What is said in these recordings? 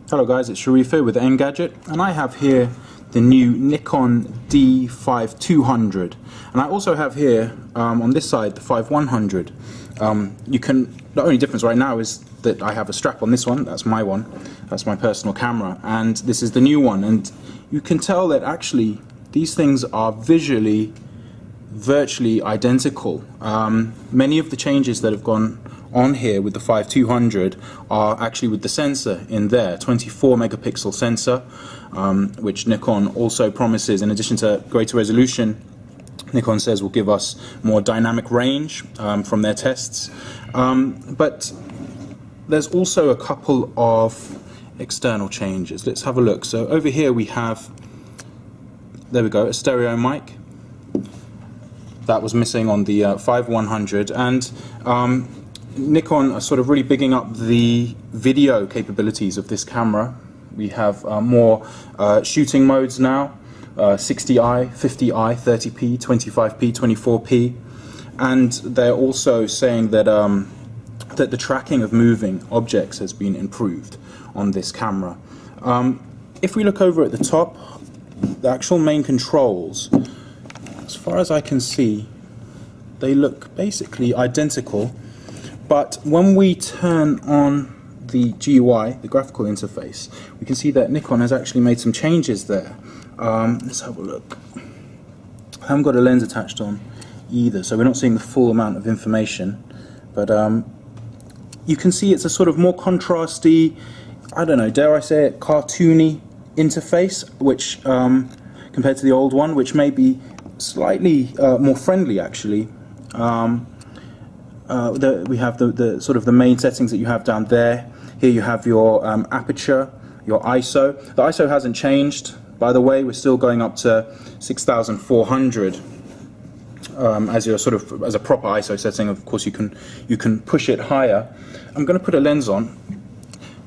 Hello guys, it's Sharif here with Engadget, and I have here the new Nikon D5200, and I also have here on this side the 5100. The only difference right now is that I have a strap on this one. That's my one, that's my personal camera, and this is the new one, and you can tell that actually these things are visually virtually identical. Many of the changes that have gone on here with the 5200 are actually with the sensor in there, 24 megapixel sensor, which Nikon also promises, in addition to greater resolution, Nikon says will give us more dynamic range from their tests. But there's also a couple of external changes. Let's have a look. So over here we have, there we go, a stereo mic. That was missing on the 5100, and Nikon are sort of really bigging up the video capabilities of this camera. We have more shooting modes now, 60i, 50i, 30p, 25p, 24p, and they're also saying that that the tracking of moving objects has been improved on this camera. If we look over at the top, the actual main controls, as far as I can see, they look basically identical, but when we turn on the GUI, the graphical interface, we can see that Nikon has actually made some changes there. Let's have a look. I haven't got a lens attached on either, so we're not seeing the full amount of information, but you can see it's a sort of more contrasty, I don't know, dare I say it, cartoony interface, which compared to the old one, which may be slightly more friendly actually. We have the sort of the main settings that you have down there. Here you have your aperture, your ISO. The ISO hasn't changed, by the way. We're still going up to 6400 as your sort of as a proper ISO setting. Of course, you can push it higher. I'm going to put a lens on.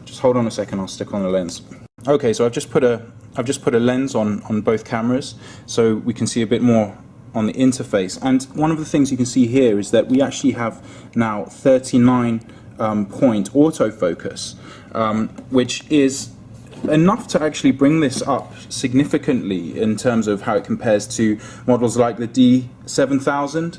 Just hold on a second. I'll stick on the lens. Okay, so I've just put a lens on both cameras, so we can see a bit more on the interface. And one of the things you can see here is that we actually have now 39 point autofocus, which is enough to actually bring this up significantly in terms of how it compares to models like the D7000.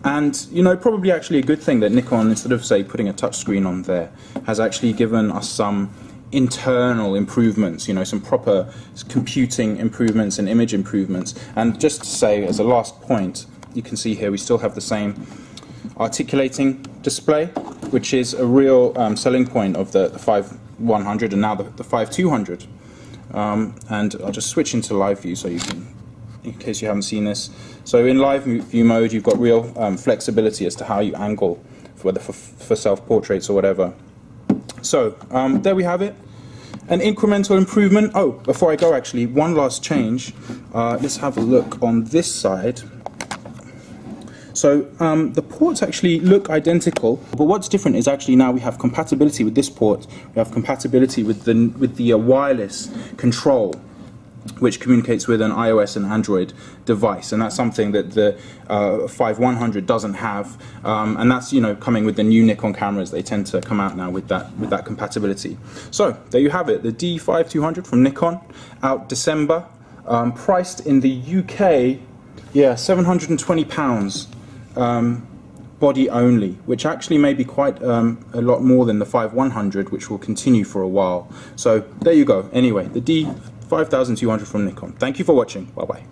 And you know, probably actually a good thing that Nikon, instead of say putting a touchscreen on there, has actually given us some internal improvements, you know, some proper computing improvements and image improvements. And just to say, as a last point, you can see here we still have the same articulating display, which is a real selling point of the 5100 and now the 5200. And I'll just switch into live view so you can, in case you haven't seen this. So in live view mode, you've got real flexibility as to how you angle, whether for self-portraits or whatever. So there we have it, an incremental improvement. Oh, before I go, actually, one last change. Let's have a look on this side. So the ports actually look identical, but what's different is actually now we have compatibility with this port. We have compatibility with the wireless control, which communicates with an iOS and Android device, and that's something that the 5100 doesn't have, and that's, you know, coming with the new Nikon cameras. They tend to come out now with that compatibility. So there you have it, the D5200 from Nikon, out December, priced in the UK, yeah, £720, body only, which actually may be quite a lot more than the 5100, which will continue for a while. So there you go. Anyway, the D5200 from Nikon. Thank you for watching. Bye bye.